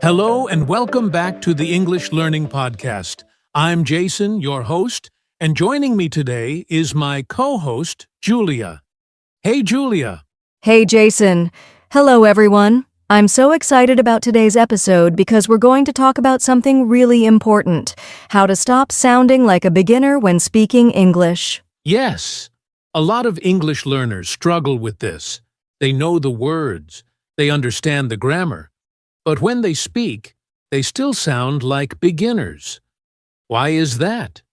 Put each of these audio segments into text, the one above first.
Hello and welcome back to the English Learning Podcast. I'm Jason, your host, and joining me today is my co-host, Julia. Hey, Julia. Hey, Jason. Hello, everyone. I'm so excited about today's episode because we're going to talk about something really important: how to stop sounding like a beginner when speaking English. Yes, a lot of English learners struggle with this. They know the words, they understand the grammar, but when they speak, they still sound like beginners. Why is that?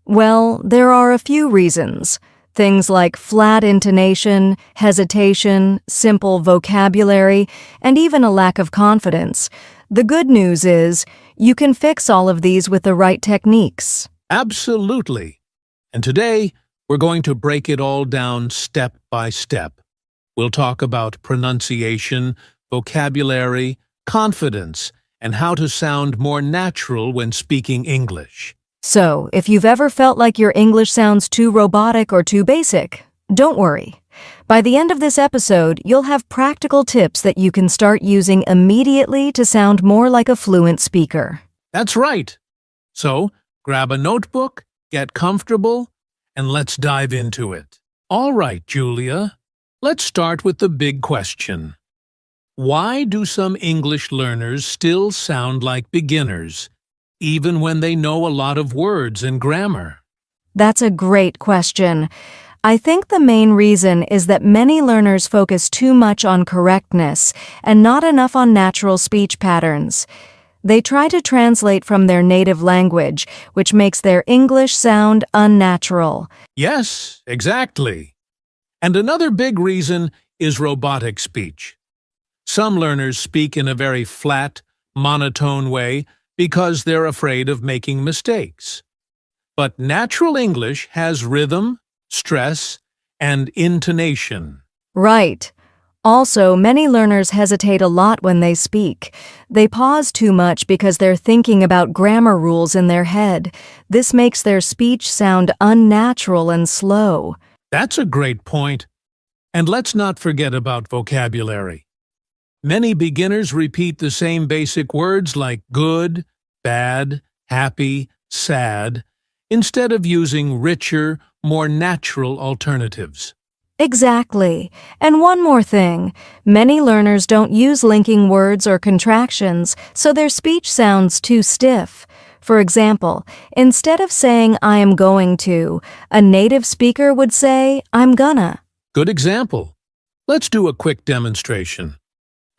Well, there are a few reasons. Things like flat intonation, hesitation, simple vocabulary, and even a lack of confidence. The good news is, you can fix all of these with the right techniques. Absolutely. And today, we're going to break it all down step by step. We'll talk about pronunciation, vocabulary, confidence, and how to sound more natural when speaking English. So, if you've ever felt like your English sounds too robotic or too basic, don't worry. By the end of this episode, you'll have practical tips that you can start using immediately to sound more like a fluent speaker. That's right. So, grab a notebook, get comfortable, and let's dive into it. All right, Julia, let's start with the big question. Why do some English learners still sound like beginners, even when they know a lot of words and grammar? That's a great question. I think the main reason is that many learners focus too much on correctness and not enough on natural speech patterns. They try to translate from their native language, which makes their English sound unnatural. Yes, exactly. And another big reason is robotic speech. Some learners speak in a very flat, monotone way because they're afraid of making mistakes. But natural English has rhythm, stress, and intonation. Right. Also, many learners hesitate a lot when they speak. They pause too much because they're thinking about grammar rules in their head. This makes their speech sound unnatural and slow. That's a great point. And let's not forget about vocabulary. Many beginners repeat the same basic words like good, bad, happy, sad, instead of using richer, more natural alternatives. Exactly. And one more thing. Many learners don't use linking words or contractions, so their speech sounds too stiff. For example, instead of saying I am going to, a native speaker would say I'm gonna. Good example. Let's do a quick demonstration.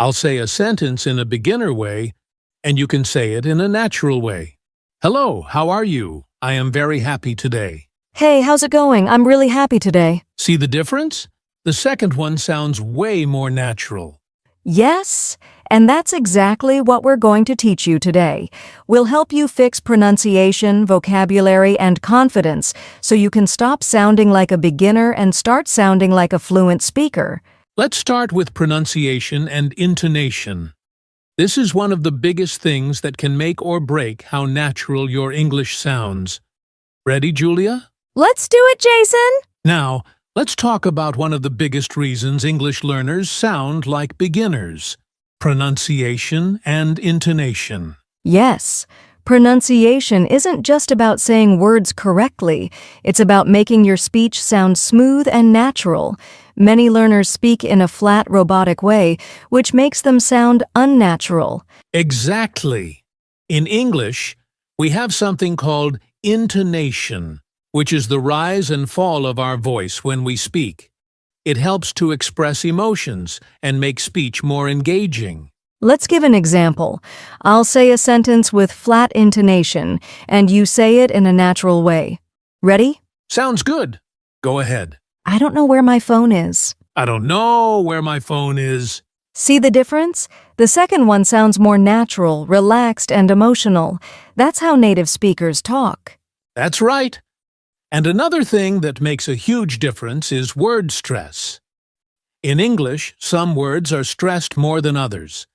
I'll say a sentence in a beginner way, and you can say it in a natural way. Hello, how are you? I am very happy today. Hey, how's it going? I'm really happy today. See the difference? The second one sounds way more natural. Yes, and that's exactly what we're going to teach you today. We'll help you fix pronunciation, vocabulary, and confidence so you can stop sounding like a beginner and start sounding like a fluent speaker. Let's start with pronunciation and intonation. This is one of the biggest things that can make or break how natural your English sounds. Ready, Julia? Let's do it, Jason! Now, let's talk about one of the biggest reasons English learners sound like beginners: pronunciation and intonation. Yes. Pronunciation isn't just about saying words correctly. It's about making your speech sound smooth and natural. Many learners speak in a flat, robotic way, which makes them sound unnatural. Exactly. In English, we have something called intonation, which is the rise and fall of our voice when we speak. It helps to express emotions and make speech more engaging. Let's give an example. I'll say a sentence with flat intonation, and you say it in a natural way. Ready? Sounds good. Go ahead. I don't know where my phone is. I don't know where my phone is. See the difference? The second one sounds more natural, relaxed, and emotional. That's how native speakers talk. That's right. And another thing that makes a huge difference is word stress. In English, some words are stressed more than others,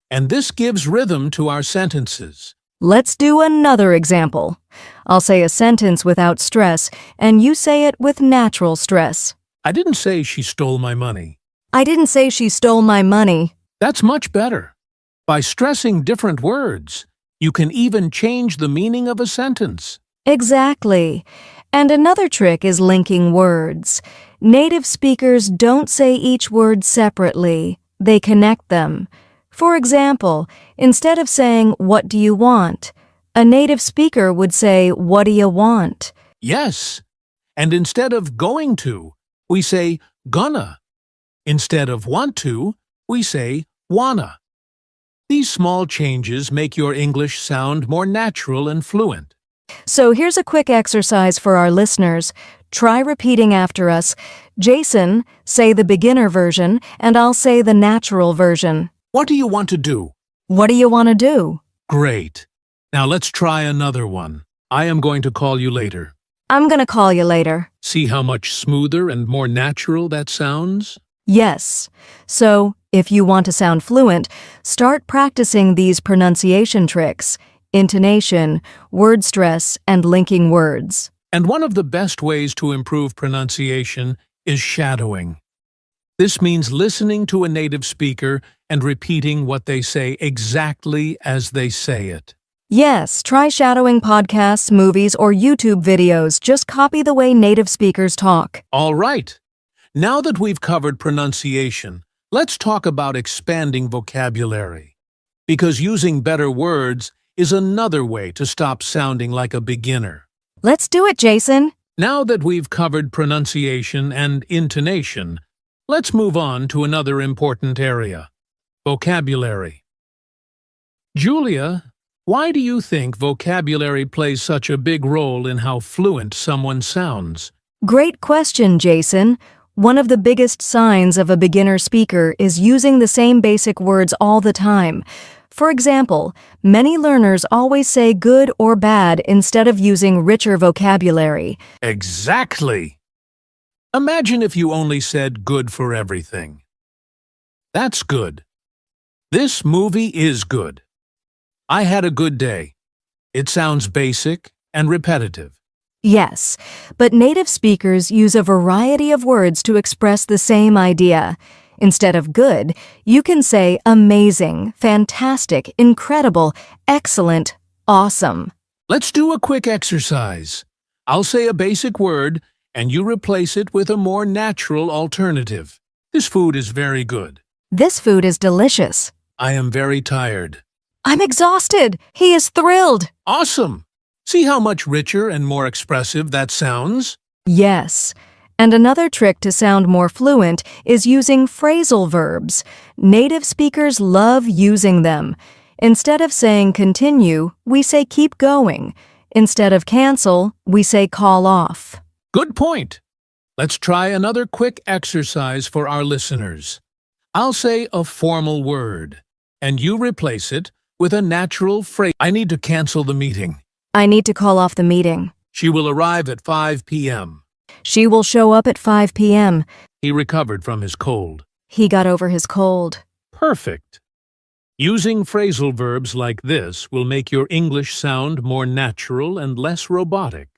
and this gives rhythm to our sentences. Let's do another example. I'll say a sentence without stress, and you say it with natural stress. I didn't say she stole my money. I didn't say she stole my money. That's much better. By stressing different words, you can even change the meaning of a sentence. Exactly. And another trick is linking words. Native speakers don't say each word separately, they connect them. For example, instead of saying, "What do you want?" a native speaker would say, "What do you want?" Yes. And instead of going to, we say gonna. Instead of want to, we say wanna. These small changes make your English sound more natural and fluent. So here's a quick exercise for our listeners. Try repeating after us. Jason, say the beginner version, and I'll say the natural version. What do you want to do? What do you want to do? Great. Now let's try another one. I am going to call you later. I'm gonna call you later. See how much smoother and more natural that sounds? Yes. So, if you want to sound fluent, start practicing these pronunciation tricks: intonation, word stress, and linking words. And one of the best ways to improve pronunciation is shadowing. This means listening to a native speaker and repeating what they say exactly as they say it. Yes, try shadowing podcasts, movies, or YouTube videos. Just copy the way native speakers talk. All right. Now that we've covered pronunciation, let's talk about expanding vocabulary. Because using better words is another way to stop sounding like a beginner. Let's do it, Jason. Now that we've covered pronunciation and intonation, let's move on to another important area: vocabulary. Julia, why do you think vocabulary plays such a big role in how fluent someone sounds? Great question, Jason. One of the biggest signs of a beginner speaker is using the same basic words all the time. For example, many learners always say good or bad instead of using richer vocabulary. Exactly! Imagine if you only said good for everything. That's good. This movie is good. I had a good day. It sounds basic and repetitive. Yes, but native speakers use a variety of words to express the same idea. Instead of good, you can say amazing, fantastic, incredible, excellent, awesome. Let's do a quick exercise. I'll say a basic word, and you replace it with a more natural alternative. This food is very good. This food is delicious. I am very tired. I'm exhausted. He is thrilled. Awesome! See how much richer and more expressive that sounds? Yes. And another trick to sound more fluent is using phrasal verbs. Native speakers love using them. Instead of saying continue, we say keep going. Instead of cancel, we say call off. Good point. Let's try another quick exercise for our listeners. I'll say a formal word, and you replace it with a natural phrase. I need to cancel the meeting. I need to call off the meeting. She will arrive at 5 p.m. She will show up at 5 p.m. He recovered from his cold. He got over his cold. Perfect. Using phrasal verbs like this will make your English sound more natural and less robotic.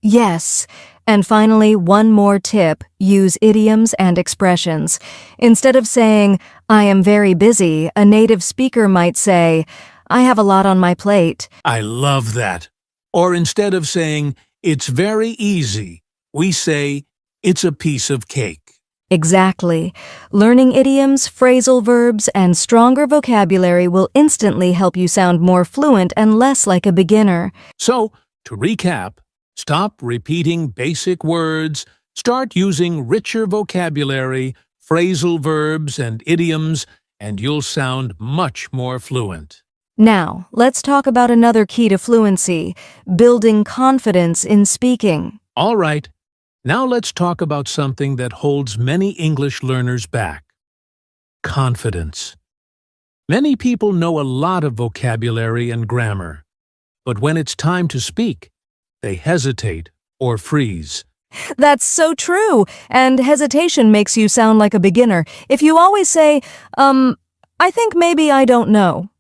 Yes. And finally, one more tip: use idioms and expressions. Instead of saying, "I am very busy," a native speaker might say, "I have a lot on my plate." I love that. Or instead of saying, "It's very easy," we say, "It's a piece of cake." Exactly. Learning idioms, phrasal verbs, and stronger vocabulary will instantly help you sound more fluent and less like a beginner. So, to recap, stop repeating basic words, start using richer vocabulary, phrasal verbs, and idioms, and you'll sound much more fluent. Now, let's talk about another key to fluency: building confidence in speaking. All right, now let's talk about something that holds many English learners back: confidence. Many people know a lot of vocabulary and grammar, but when it's time to speak, they hesitate or freeze. That's so true, and hesitation makes you sound like a beginner. If you always say, I think maybe I don't know,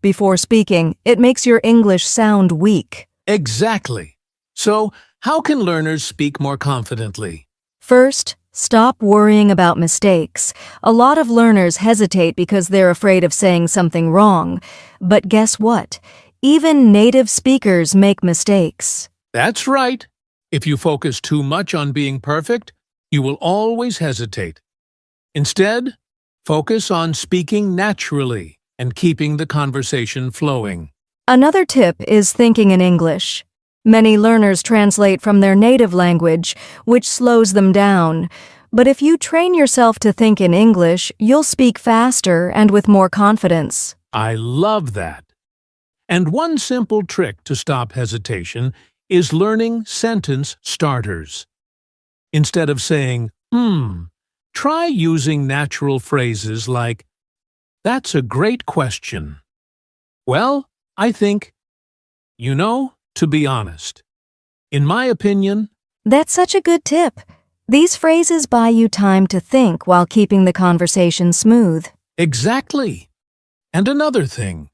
before speaking, it makes your English sound weak. Exactly. So, how can learners speak more confidently? First, Stop worrying about mistakes. A lot of learners hesitate because they're afraid of saying something wrong. But guess what? Even native speakers make mistakes. That's right. If you focus too much on being perfect, you will always hesitate. Instead, focus on speaking naturally and keeping the conversation flowing. Another tip is thinking in English. Many learners translate from their native language, which slows them down. But if you train yourself to think in English, you'll speak faster and with more confidence. I love that. And one simple trick to stop hesitation is learning sentence starters. Instead of saying, try using natural phrases like, "That's a great question." "Well, I think," to be honest. "In my opinion." That's such a good tip. These phrases buy you time to think while keeping the conversation smooth. Exactly. And another thing,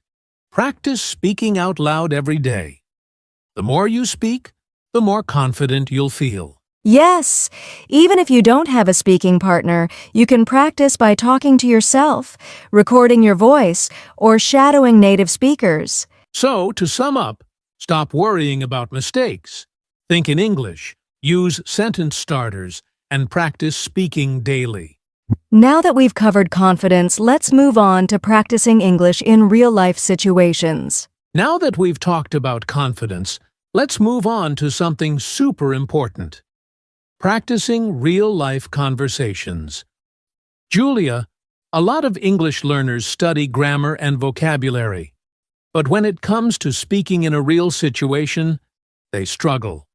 practice speaking out loud every day. The more you speak, the more confident you'll feel. Yes, even if you don't have a speaking partner, you can practice by talking to yourself, recording your voice, or shadowing native speakers. So, to sum up, stop worrying about mistakes. Think in English, use sentence starters, and practice speaking daily. Now that we've covered confidence, let's move on to practicing English in real-life situations. Now that we've talked about confidence, let's move on to something super important. Practicing real-life conversations. Julia, a lot of English learners study grammar and vocabulary, but when it comes to speaking in a real situation, they struggle.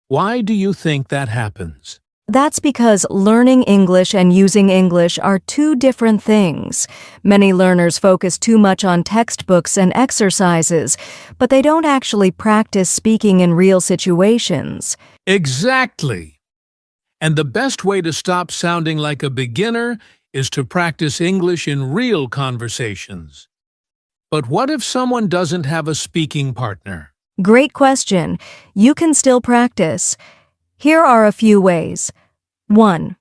Why do you think that happens? That's because learning English and using English are two different things. Many learners focus too much on textbooks and exercises, but they don't actually practice speaking in real situations. Exactly. And the best way to stop sounding like a beginner is to practice English in real conversations. But what if someone doesn't have a speaking partner? Great question. You can still practice. Here are a few ways. 1.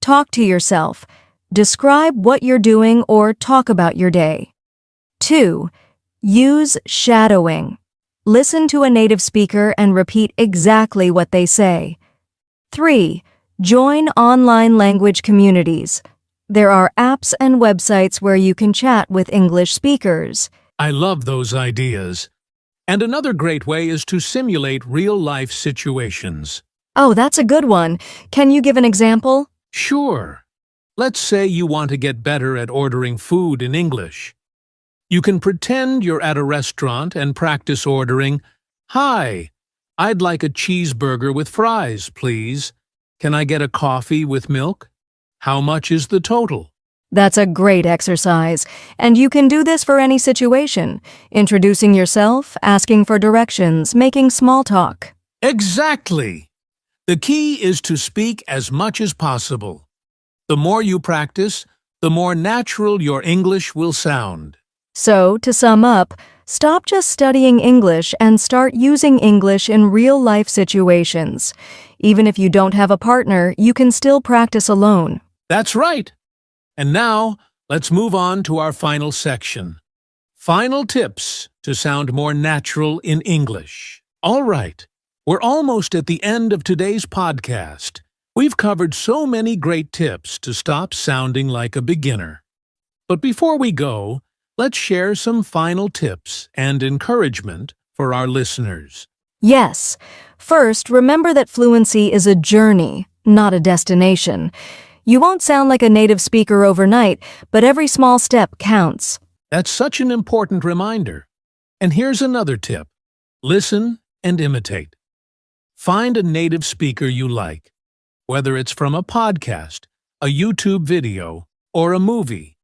Talk to yourself. Describe what you're doing or talk about your day. 2. Use shadowing. Listen to a native speaker and repeat exactly what they say. 3. Join online language communities. There are apps and websites where you can chat with English speakers. I love those ideas. And another great way is to simulate real-life situations. Oh, that's a good one. Can you give an example? Sure. Let's say you want to get better at ordering food in English. You can pretend you're at a restaurant and practice ordering, "Hi, I'd like a cheeseburger with fries, please. Can I get a coffee with milk? How much is the total?" That's a great exercise, and you can do this for any situation. Introducing yourself, asking for directions, making small talk. Exactly. The key is to speak as much as possible. The more you practice, the more natural your English will sound. So, to sum up, stop just studying English and start using English in real-life situations. Even if you don't have a partner, you can still practice alone. That's right. And now, let's move on to our final section. Final tips to sound more natural in English. All right, we're almost at the end of today's podcast. We've covered so many great tips to stop sounding like a beginner. But before we go, let's share some final tips and encouragement for our listeners. Yes. First, remember that fluency is a journey, not a destination. You won't sound like a native speaker overnight, but every small step counts. That's such an important reminder. And here's another tip. Listen and imitate. Find a native speaker you like, whether it's from a podcast, a YouTube video, or a movie,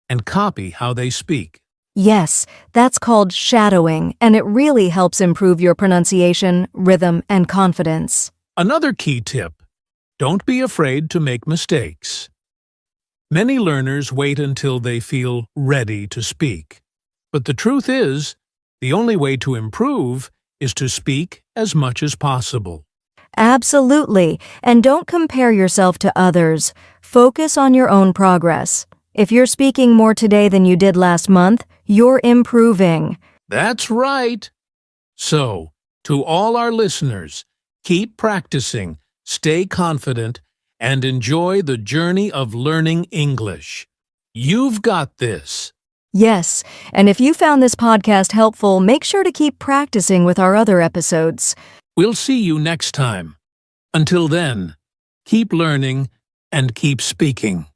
and copy how they speak. Yes, that's called shadowing, and it really helps improve your pronunciation, rhythm, and confidence. Another key tip. Don't be afraid to make mistakes. Many learners wait until they feel ready to speak. But the truth is, the only way to improve is to speak as much as possible. Absolutely. And don't compare yourself to others. Focus on your own progress. If you're speaking more today than you did last month, you're improving. That's right. So, to all our listeners, keep practicing, stay confident, and enjoy the journey of learning English. You've got this. Yes, and if you found this podcast helpful, make sure to keep practicing with our other episodes. We'll see you next time. Until then, keep learning and keep speaking.